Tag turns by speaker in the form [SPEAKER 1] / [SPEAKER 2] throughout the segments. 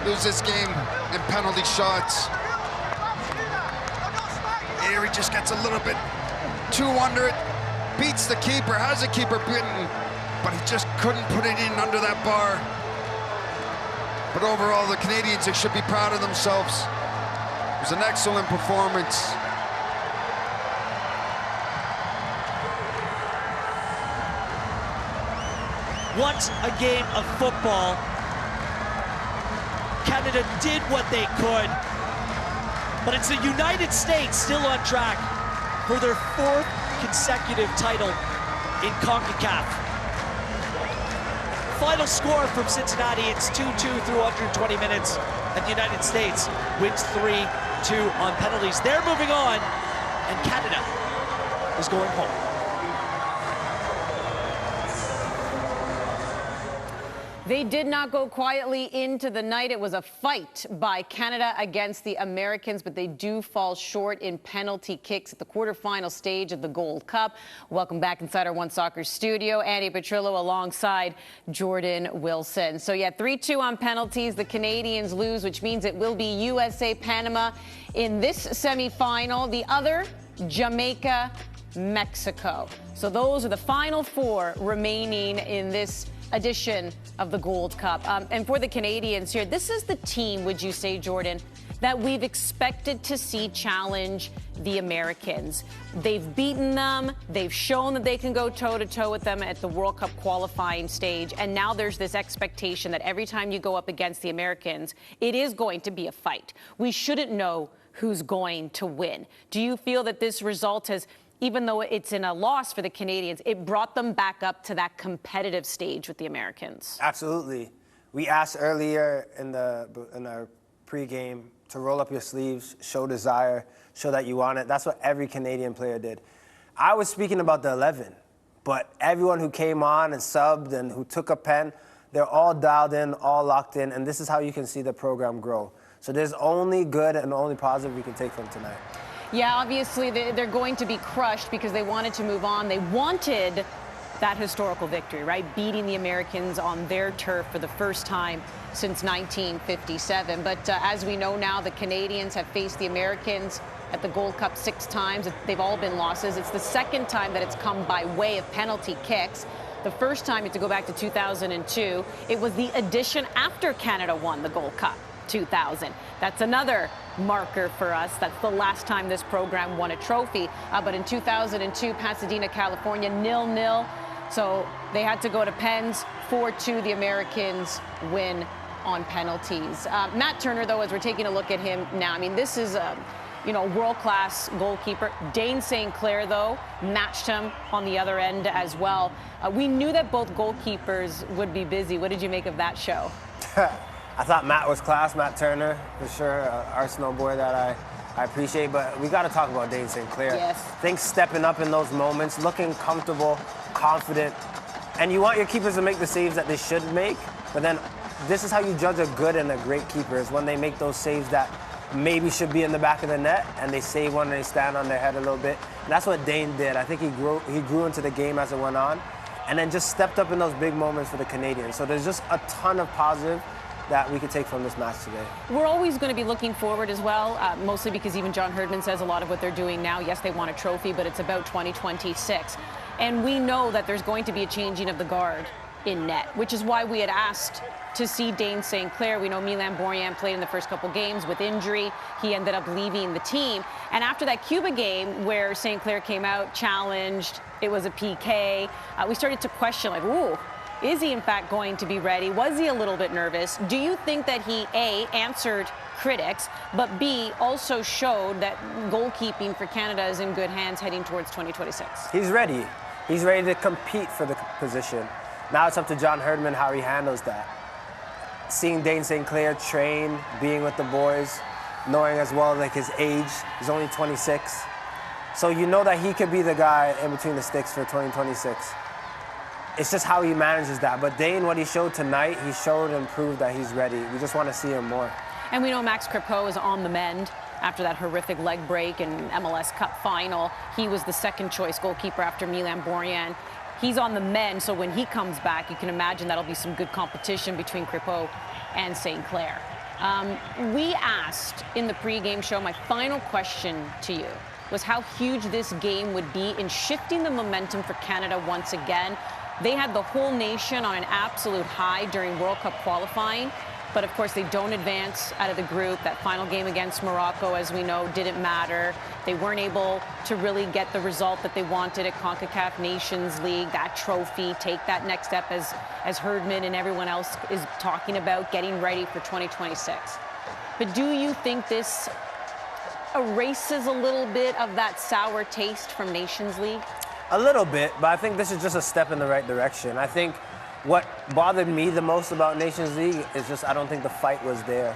[SPEAKER 1] lose this game in penalty shots. Here he just gets a little bit too under it, beats the keeper, has the keeper beaten, but he just couldn't put it in under that bar. But overall, the Canadians, they should be proud of themselves. It was an excellent performance.
[SPEAKER 2] Once a game of football, Canada did what they could, but it's the United States still on track for their 4th consecutive title in Concacaf. Final score from Cincinnati, it's 2-2 through 120 minutes, and the United States wins 3-2 on penalties. They're moving on, and Canada is going home.
[SPEAKER 3] They did not go quietly into the night. It was a fight by Canada against the Americans, but they do fall short in penalty kicks at the quarterfinal stage of the Gold Cup. Welcome back inside our One Soccer studio. Andy Petrillo alongside Jordan Wilson. So, yeah, 3-2 on penalties. The Canadians lose, which means it will be USA-Panama in this semifinal. The other, Jamaica-Mexico. So those are the final 4 remaining in this edition of the Gold Cup. And for the Canadians here, this is the team, would you say, Jordan, that we've expected to see challenge the Americans. They've beaten them. They've shown that they can go toe-to-toe with them at the World Cup qualifying stage. And now there's this expectation that every time you go up against the Americans, it is going to be a fight. We shouldn't know who's going to win. Do you feel that this result has, even though it's in a loss for the Canadians, it brought them back up to that competitive stage with the Americans?
[SPEAKER 4] Absolutely. We asked earlier in our pregame to roll up your sleeves, show desire, show that you want it. That's what every Canadian player did. I was speaking about the 11, but everyone who came on and subbed and who took a pen, they're all dialed in, all locked in, and this is how you can see the program grow. So there's only good and only positive we can take from tonight.
[SPEAKER 3] Yeah, obviously they're going to be crushed because they wanted to move on. They wanted that historical victory, right? Beating the Americans on their turf for the first time since 1957. But as we know now, the Canadians have faced the Americans at the Gold Cup 6 times. They've all been losses. It's the second time that it's come by way of penalty kicks. The first time, to go back to 2002, it was the edition after Canada won the Gold Cup, 2000. That's another marker for us. That's the last time this program won a trophy. But in 2002, Pasadena, California, 0-0. So they had to go to pens. 4-2, the Americans win on penalties. Matt Turner, though, as we're taking a look at him now, I mean, this is a world-class goalkeeper. Dane St, though, matched him on the other end as well. We knew that both goalkeepers would be busy. What did you make of that show?
[SPEAKER 4] I thought Matt was class, Matt Turner, for sure, Arsenal boy that I appreciate. But we got to talk about Dane St.
[SPEAKER 3] Yes.
[SPEAKER 4] I think stepping up in those moments, looking comfortable, confident. And you want your keepers to make the saves that they should make. But then this is how you judge a good and a great keeper, is when they make those saves that maybe should be in the back of the net, and they save one and they stand on their head a little bit. And that's what Dane did. I think he grew into the game as it went on, and then just stepped up in those big moments for the Canadians. So there's just a ton of positive that we could take from this match today.
[SPEAKER 3] We're always going to be looking forward as well, mostly because even John Herdman says a lot of what they're doing now, yes, they want a trophy, but it's about 2026. And we know that there's going to be a changing of the guard in net, which is why we had asked to see Dane St. We know Milan Borjan played in the first couple games with injury. He ended up leaving the team. And after that Cuba game where St. came out, challenged, it was a PK, we started to question, like, ooh, is he in fact going to be ready? Was he a little bit nervous? Do you think that he, A, answered critics, but B, also showed that goalkeeping for Canada is in good hands heading towards 2026?
[SPEAKER 4] He's ready. He's ready to compete for the position. Now it's up to John Herdman how he handles that. Seeing Dane St. train, being with the boys, knowing as well like his age, he's only 26. So you know that he could be the guy in between the sticks for 2026. It's just how he manages that. But Dane, what he showed tonight, he showed and proved that he's ready. We just want to see him more.
[SPEAKER 3] And we know Max Crepeau is on the mend after that horrific leg break in MLS Cup final. He was the second choice goalkeeper after Milan Borjan. He's on the mend, so when he comes back, you can imagine that'll be some good competition between Crepeau and St. We asked in the pregame show, my final question to you was how huge this game would be in shifting the momentum for Canada once again. They had the whole nation on an absolute high during World Cup qualifying, but of course they don't advance out of the group. That final game against Morocco, as we know, didn't matter. They weren't able to really get the result that they wanted at Concacaf Nations League, that trophy, take that next step as Herdman and everyone else is talking about, getting ready for 2026. But do you think this erases a little bit of that sour taste from Nations League?
[SPEAKER 4] A little bit, but I think this is just a step in the right direction. I think what bothered me the most about Nations League is just I don't think the fight was there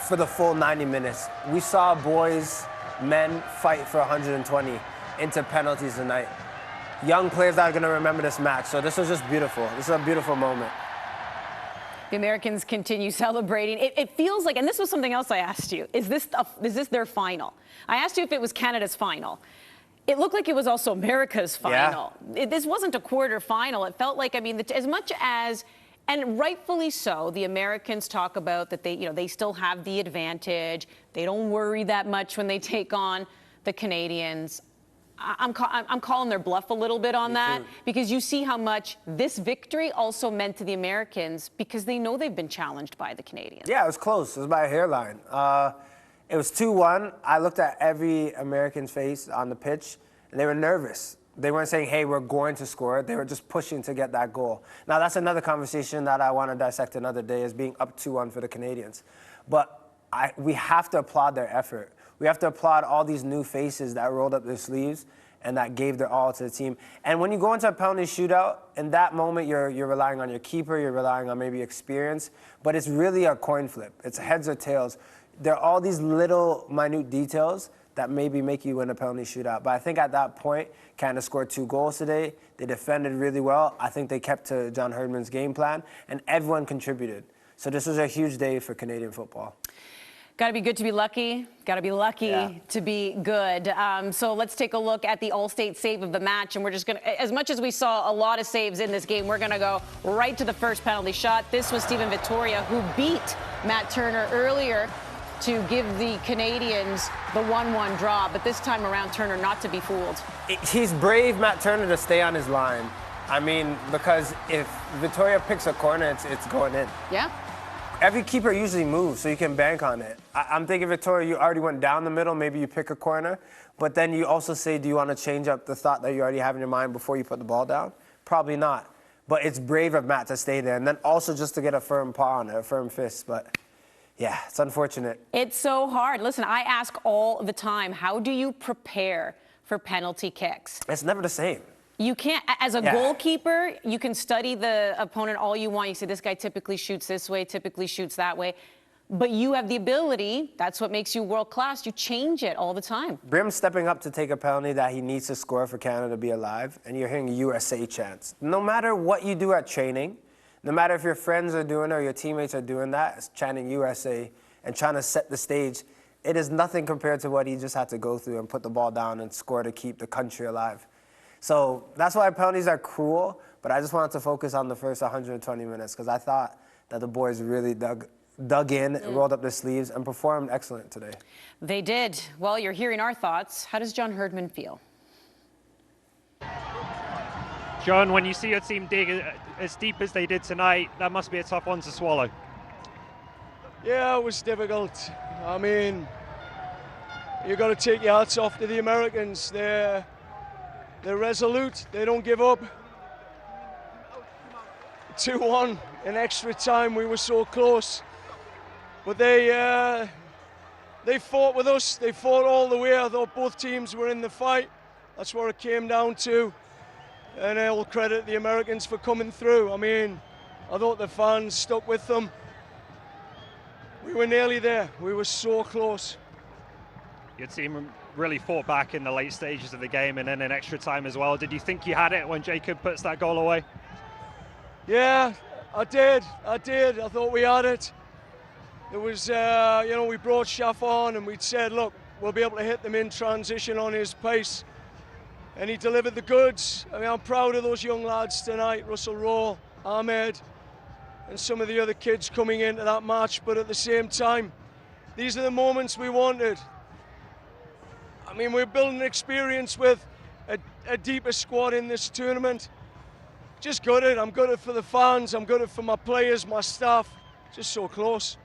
[SPEAKER 4] for the full 90 minutes. We saw boys, men fight for 120 into penalties tonight. Young players that are going to remember this match, so this was just beautiful. This is a beautiful moment.
[SPEAKER 3] The Americans continue celebrating. It feels like, and this was something else I asked you, is this their final? I asked you if it was Canada's final. It looked like it was also America's final.
[SPEAKER 4] Yeah.
[SPEAKER 3] This wasn't a quarter final. It felt like, I mean, as much as, and rightfully so, the Americans talk about that they still have the advantage. They don't worry that much when they take on the Canadians. I'm calling their bluff a little bit on that, because you see how much this victory also meant to the Americans, because they know they've been challenged by the Canadians.
[SPEAKER 4] Yeah, it was close. It was by a hairline. It was 2-1. I looked at every American's face on the pitch, and they were nervous. They weren't saying, hey, we're going to score. They were just pushing to get that goal. Now, that's another conversation that I want to dissect another day, is being up 2-1 for the Canadians. But we have to applaud their effort. We have to applaud all these new faces that rolled up their sleeves and that gave their all to the team. And when you go into a penalty shootout, in that moment, you're relying on your keeper, you're relying on maybe experience, but it's really a coin flip. It's heads or tails. There are all these little minute details that maybe make you win a penalty shootout. But I think at that point, Canada scored 2 goals today. They defended really well. I think they kept to John Herdman's game plan, and everyone contributed. So this was a huge day for Canadian football.
[SPEAKER 3] Got to be good to be lucky. Got to be lucky to be good. So let's take a look at the all-state save of the match. And we're just going to, as much as we saw a lot of saves in this game, we're going to go right to the first penalty shot. This was Stephen Eustaquio, who beat Matt Turner earlier to give the Canadians the 1-1 draw. But this time around, Turner not to be fooled.
[SPEAKER 4] He's brave, Matt Turner, to stay on his line. I mean, because if Eustaquio picks a corner, it's going in.
[SPEAKER 3] Yeah.
[SPEAKER 4] Every keeper usually moves, so you can bank on it. I'm thinking, Eustaquio, you already went down the middle, maybe you pick a corner, but then you also say, do you want to change up the thought that you already have in your mind before you put the ball down? Probably not. But it's brave of Matt to stay there, and then also just to get a firm paw on it, a firm fist. But yeah, it's unfortunate.
[SPEAKER 3] It's so hard. Listen, I ask all the time, how do you prepare for penalty kicks?
[SPEAKER 4] It's never the same.
[SPEAKER 3] You can't, as a goalkeeper, you can study the opponent all you want. You say, this guy typically shoots this way, typically shoots that way. But you have the ability, that's what makes you world class. You change it all the time. Brim's
[SPEAKER 4] stepping up to take a penalty that he needs to score for Canada to be alive, and you're hearing USA chants. No matter what you do at training, no matter if your friends are doing it or your teammates are doing that, it's chanting USA and trying to set the stage, it is nothing compared to what he just had to go through and put the ball down and score to keep the country alive. So that's why penalties are cruel, but I just wanted to focus on the first 120 minutes because I thought that the boys really dug in, rolled up their sleeves, and performed excellent today.
[SPEAKER 3] They did. Well, you're hearing our thoughts. How does John Herdman feel?
[SPEAKER 5] John, when you see your team dig as deep as they did tonight, that must be a tough one to swallow.
[SPEAKER 6] Yeah, it was difficult. I mean, you've got to take your hats off to the Americans. They're resolute, they don't give up. 2-1 in extra time, we were so close. But they fought with us, they fought all the way. I thought both teams were in the fight. That's what it came down to. And I'll credit the Americans for coming through. I mean, I thought the fans stuck with them. We were nearly there, we were so close.
[SPEAKER 5] Your team really fought back in the late stages of the game and then in extra time as well. Did you think you had it when Jacob puts that goal away?
[SPEAKER 6] Yeah, I did. I thought we had it. It was, we brought Schaff on and we'd said, look, we'll be able to hit them in transition on his pace. And he delivered the goods. I mean, I'm proud of those young lads tonight, Russell Rowe, Ahmed. and some of the other kids coming into that match, but at the same time, these are the moments we wanted. I mean, we're building experience with a deeper squad in this tournament. Just gutted. I'm gutted for the fans. I'm gutted for my players, my staff. Just so close.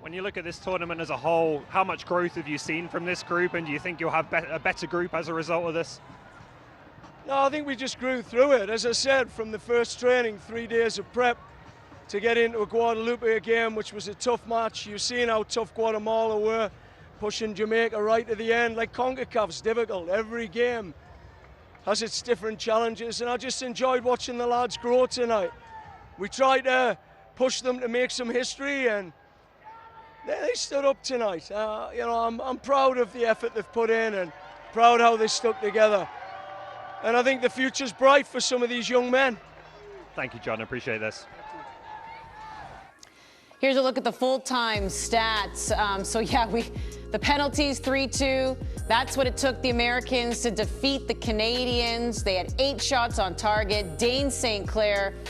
[SPEAKER 5] When you look at this tournament as a whole, how much growth have you seen from this group, and do you think you'll have a better group as a result of this?
[SPEAKER 6] No, I think we just grew through it. As I said, from the first training, 3 days of prep, to get into a Guadalupe game, which was a tough match. You've seen how tough Guatemala were, pushing Jamaica right to the end. Like Concacaf's difficult. Every game has its different challenges, and I just enjoyed watching the lads grow tonight. We tried to push them to make some history, and they stood up tonight. You know, I'm proud of the effort they've put in, and proud how they stuck together. And I think the future's bright for some of these young men.
[SPEAKER 5] Thank you, John. I appreciate this.
[SPEAKER 3] Here's a look at the full-time stats. The penalties, 3-2. That's what it took the Americans to defeat the Canadians. They had 8 shots on target. Dane St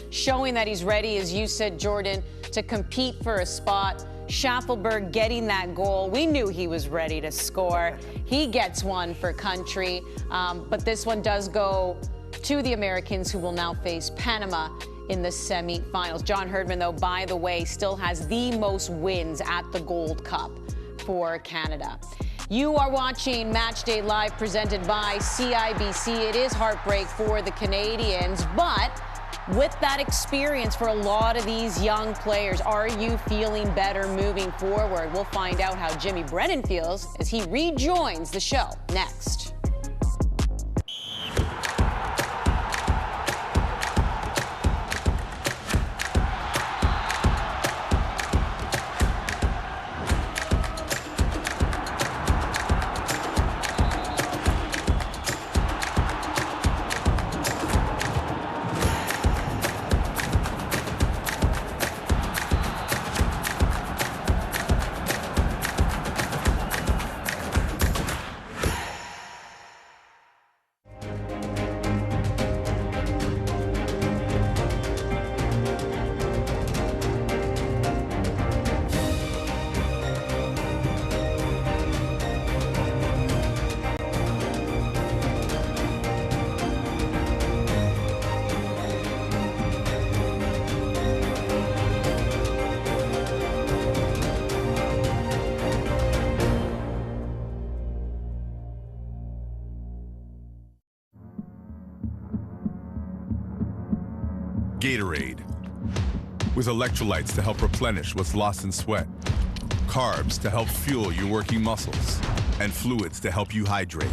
[SPEAKER 3] showing that he's ready, as you said, Jordan, to compete for a spot. Schaffelberg getting that goal. We knew he was ready to score. He gets one for country, but this one does go to the Americans, who will now face Panama in the semi-finals. John Herdman, though, by the way, still has the most wins at the Gold Cup for Canada. You are watching Matchday Live, presented by CIBC. It is heartbreak for the Canadians, but with that experience for a lot of these young players, are you feeling better moving forward? We'll find out how Jimmy Brennan feels as he rejoins the show next.
[SPEAKER 7] Gatorade, with electrolytes to help replenish what's lost in sweat, carbs to help fuel your working muscles, and fluids to help you hydrate.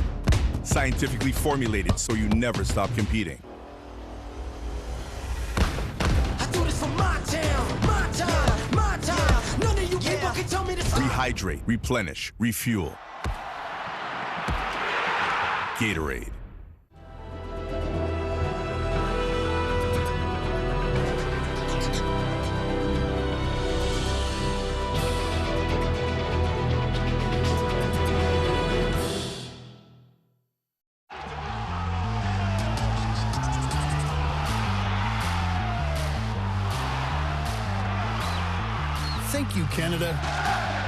[SPEAKER 7] Scientifically formulated so you never stop competing.
[SPEAKER 8] I do this for my town, my time, my time. None of you people can tell me to stop.
[SPEAKER 7] Rehydrate, replenish, refuel. Gatorade.
[SPEAKER 9] Thank you, Canada,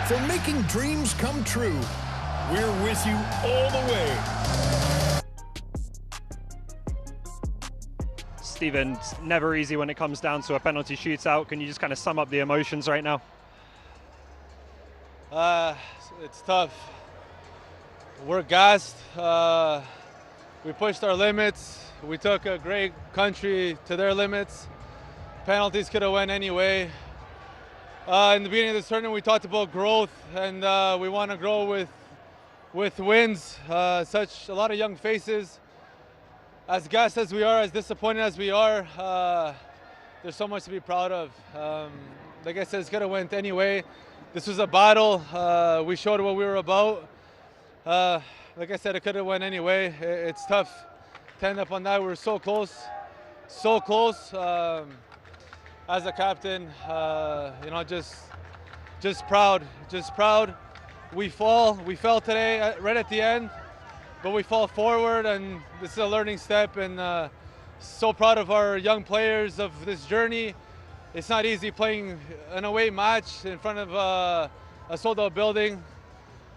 [SPEAKER 9] for making dreams come true. We're with you all the way.
[SPEAKER 5] Stephen, it's never easy when it comes down to a penalty shootout. Can you just kind of sum up the emotions right now?
[SPEAKER 10] It's tough. We're gassed. We pushed our limits. We took a great country to their limits. Penalties could have went anyway. In the beginning of this tournament, we talked about growth, and we want to grow with wins. Such a lot of young faces. As gassed as we are, as disappointed as we are, there's so much to be proud of. Like I said, it could have went anyway. This was a battle. We showed what we were about. Like I said, it could have went anyway. It's tough to end up on that. We're so close, so close. As a captain, you know, just proud. We fell today right at the end, but we fall forward, and this is a learning step. And so proud of our young players of this journey. it's not easy playing an away match in front of a sold-out building,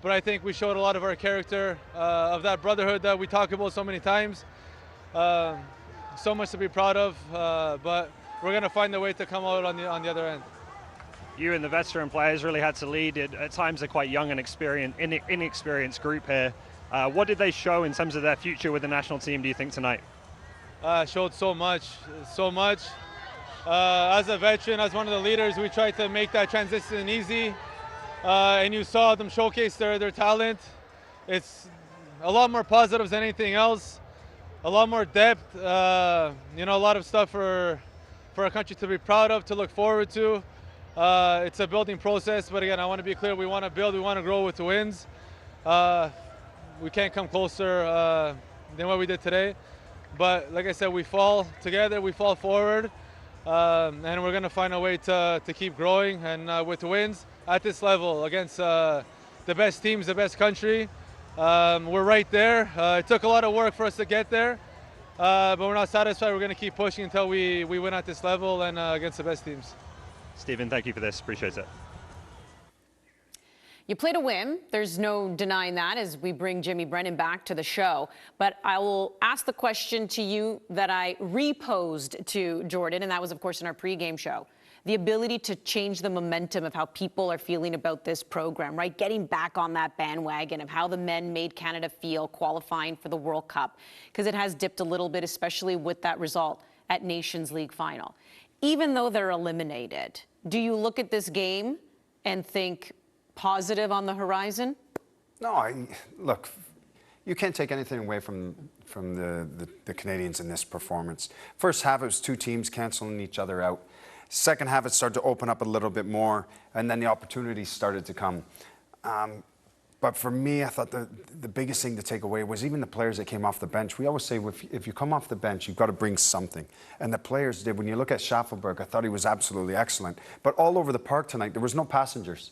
[SPEAKER 10] but I think we showed a lot of our character, of that brotherhood that we talk about so many times. So much to be proud of, but we're going to find a way to come out on the other end.
[SPEAKER 5] You and the veteran players really had to lead. At times, they're quite young and inexperienced group here. What did they show in terms of their future with the national team, do you think, tonight?
[SPEAKER 10] Showed so much. As a veteran, as one of the leaders, we tried to make that transition easy, and you saw them showcase their talent. It's a lot more positives than anything else, a lot more depth, a lot of stuff for our country to be proud of, to look forward to. It's a building process, but again, I want to be clear, we want to build, we want to grow with the wins. We can't come closer than what we did today. But like I said, we fall together, we fall forward, and we're going to find a way to keep growing. And with wins at this level against the best teams, the best country, we're right there. It took a lot of work for us to get there, but we're not satisfied. We're going to keep pushing until we win at this level and against the best teams.
[SPEAKER 5] Stephen, thank you for this. Appreciate it.
[SPEAKER 3] You play to win. There's no denying that as we bring Jimmy Brennan back to the show. But I will ask the question to you that I reposed to Jordan, and that was, of course, in our pregame show. The ability to change the momentum of how people are feeling about this program, right? Getting back on that bandwagon of how the men made Canada feel qualifying for the World Cup, because it has dipped a little bit, especially with that result at Nations League final. Even though they're eliminated, do you look at this game and think positive on the horizon?
[SPEAKER 11] No, look, you can't take anything away from the Canadians in this performance. First half, it was two teams canceling each other out. Second half, it started to open up a little bit more, and then the opportunities started to come. But for me, I thought the biggest thing to take away was even the players that came off the bench. We always say if you come off the bench, you've got to bring something. And the players did. When you look at Schaffelberg, I thought he was absolutely excellent. But all over the park tonight, there was no passengers.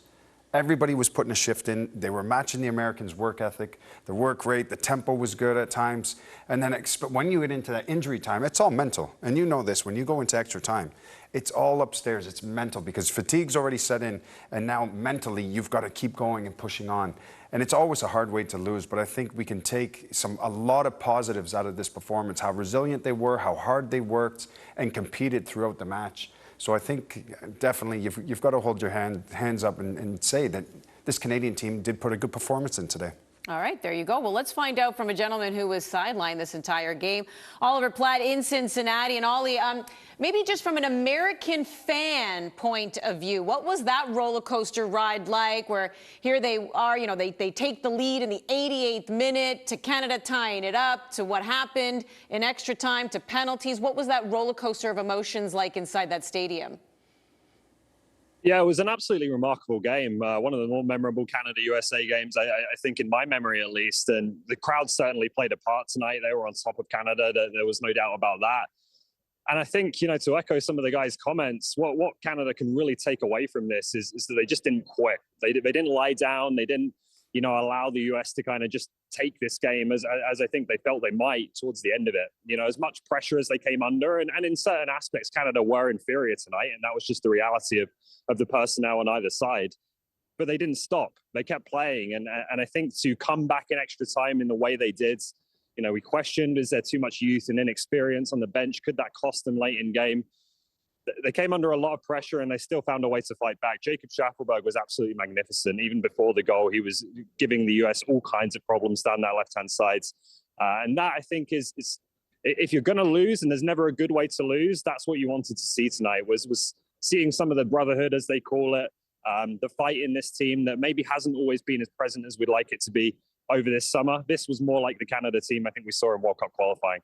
[SPEAKER 11] Everybody was putting a shift in. They were matching the Americans' work ethic, the work rate, the tempo was good at times. And then when you get into that injury time, it's all mental. And you know this, when you go into extra time, it's all upstairs, it's mental, because fatigue's already set in, and now mentally you've got to keep going and pushing on. And it's always a hard way to lose, but I think we can take a lot of positives out of this performance, how resilient they were, how hard they worked and competed throughout the match. So I think definitely you've got to hold your hands up and say that this Canadian team did put a good performance in today.
[SPEAKER 3] All right, there you go. Well, let's find out from a gentleman who was sidelined this entire game. Oliver Platt in Cincinnati. And Ollie, maybe just from an American fan point of view, what was that roller coaster ride like, where here they are, they take the lead in the 88th minute, to Canada tying it up, to what happened in extra time, to penalties. What was that roller coaster of emotions like inside that stadium?
[SPEAKER 12] Yeah, it was an absolutely remarkable game. One of the more memorable Canada-USA games, I think, in my memory at least. And the crowd certainly played a part tonight. They were on top of Canada. There was no doubt about that. And I think, to echo some of the guys' comments, what Canada can really take away from this is that they just didn't quit. They didn't lie down. They didn't, allow the US to kind of just take this game as I think they felt they might towards the end of it. As much pressure as they came under. And in certain aspects, Canada were inferior tonight. And that was just the reality of the personnel on either side. But they didn't stop. They kept playing. And I think to come back in extra time in the way they did, we questioned, is there too much youth and inexperience on the bench? Could that cost them late in game? They came under a lot of pressure and they still found a way to fight back. Jacob Schaffelberg was absolutely magnificent. Even before the goal, he was giving the US all kinds of problems down that left-hand side. And that, I think, is if you're going to lose, and there's never a good way to lose, that's what you wanted to see tonight, was seeing some of the brotherhood, as they call it, the fight in this team that maybe hasn't always been as present as we'd like it to be over this summer. This was more like the Canada team I think we saw in World Cup qualifying.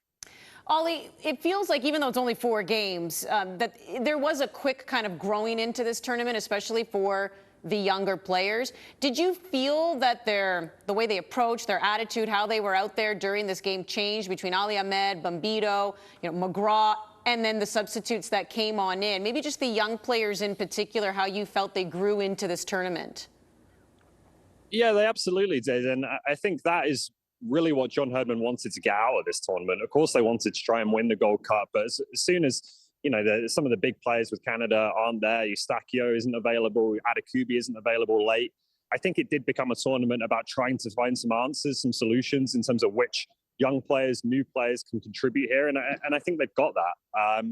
[SPEAKER 3] Ollie, it feels like, even though it's only 4 games, that there was a quick kind of growing into this tournament, especially for the younger players. Did you feel that the way they approached, their attitude, how they were out there during this game changed between Ali Ahmed, Bombito, McGraw, and then the substitutes that came on in? Maybe just the young players in particular, how you felt they grew into this tournament?
[SPEAKER 12] Yeah, they absolutely did. And I think that is really what John Herdman wanted to get out of this tournament. Of course, they wanted to try and win the Gold Cup, but as soon as you know, some of the big players with Canada aren't there. Eustaquio isn't available. Adekubi isn't available late. I think it did become a tournament about trying to find some answers, some solutions in terms of which young players, new players can contribute here. And I think they've got that.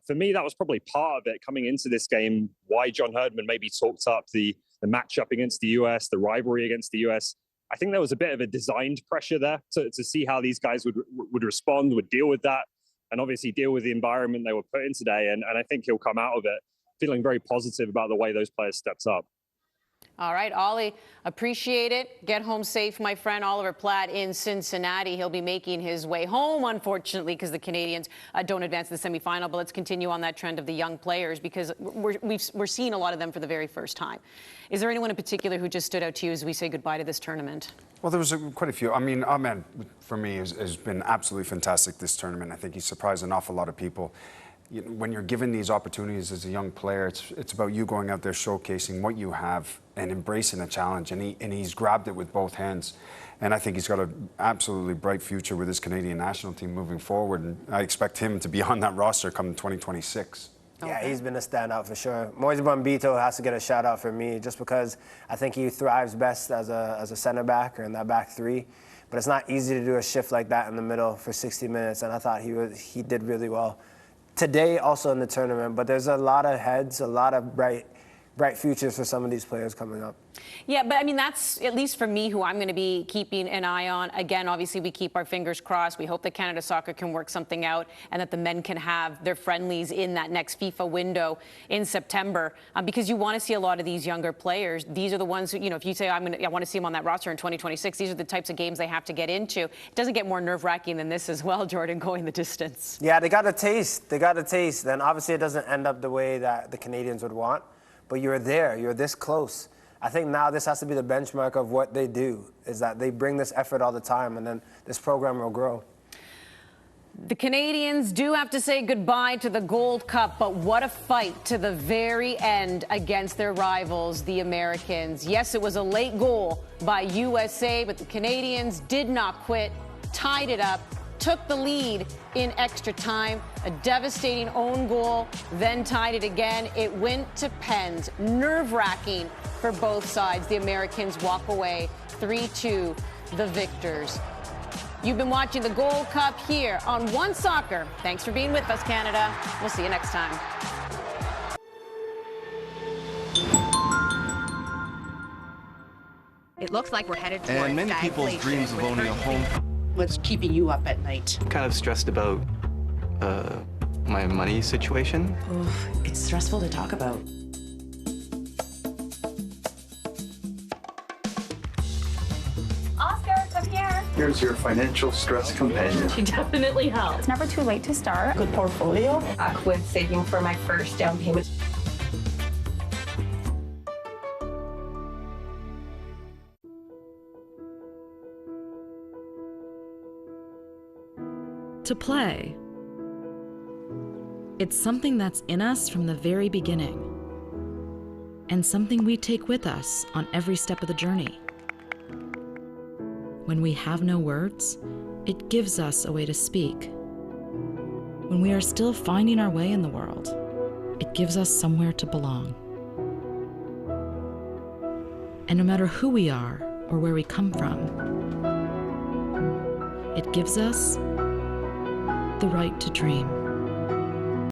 [SPEAKER 12] For me, that was probably part of it coming into this game, why John Herdman maybe talked up the matchup against the US, the rivalry against the US. I think there was a bit of a designed pressure there to see how these guys would respond, would deal with that, and obviously deal with the environment they were put in today. And I think he'll come out of it feeling very positive about the way those players stepped up.
[SPEAKER 3] All right, Ollie, appreciate it. Get home safe, my friend. Oliver Platt in Cincinnati. He'll be making his way home, unfortunately, because the Canadians don't advance to the semifinal. But let's continue on that trend of the young players, because we're seeing a lot of them for the very first time. Is there anyone in particular who just stood out to you as we say goodbye to this tournament?
[SPEAKER 11] Well, there was quite a few. I mean, Ahmed, for me, has been absolutely fantastic this tournament. I think he's surprised an awful lot of people. When you're given these opportunities as a young player, it's about you going out there showcasing what you have and embracing a challenge. And he's grabbed it with both hands. And I think he's got an absolutely bright future with his Canadian national team moving forward. And I expect him to be on that roster come 2026.
[SPEAKER 4] Yeah, he's been a standout for sure. Moise Bambito has to get a shout out for me, just because I think he thrives best as a center back or in that back three. But it's not easy to do a shift like that in the middle for 60 minutes. And I thought he did really well today, also in the tournament. But there's a lot of heads, a lot of bright futures for some of these players coming up.
[SPEAKER 3] Yeah, but I mean, that's, at least for me, who I'm going to be keeping an eye on. Again, obviously, we keep our fingers crossed. We hope that Canada Soccer can work something out and that the men can have their friendlies in that next FIFA window in September, because you want to see a lot of these younger players. These are the ones who, you know, if you say, I want to see them on that roster in 2026, these are the types of games they have to get into. It doesn't get more nerve-wracking than this as well, Jordan, going the distance.
[SPEAKER 4] Yeah, they got a taste. They got a taste. Then obviously it doesn't end up the way that the Canadians would want, but you're there. You're this close. I think now this has to be the benchmark of what they do, is that they bring this effort all the time, and then this program will grow.
[SPEAKER 3] The Canadians do have to say goodbye to the Gold Cup, but what a fight to the very end against their rivals, the Americans. Yes, it was a late goal by USA, but the Canadians did not quit, tied it up, took the lead in extra time, a devastating own goal, then tied it again. It went to pens. Nerve-wracking for both sides. The Americans walk away 3-2, the victors. You've been watching the Gold Cup here on One Soccer. Thanks for being with us, Canada. We'll see you next time.
[SPEAKER 13] It looks like we're headed towards
[SPEAKER 14] And many people's dreams of owning a home.
[SPEAKER 13] What's keeping you up at night?
[SPEAKER 14] Kind of stressed about my money situation.
[SPEAKER 13] Oof, it's stressful to talk about.
[SPEAKER 15] Oscar, come here.
[SPEAKER 14] Here's your financial stress companion.
[SPEAKER 15] She definitely helps. It's never too late to start. Good portfolio. With saving for my first down payment.
[SPEAKER 16] To play. It's something that's in us from the very beginning, and something we take with us on every step of the journey. When we have no words, it gives us a way to speak. When we are still finding our way in the world, it gives us somewhere to belong. And no matter who we are or where we come from, it gives us the right to dream.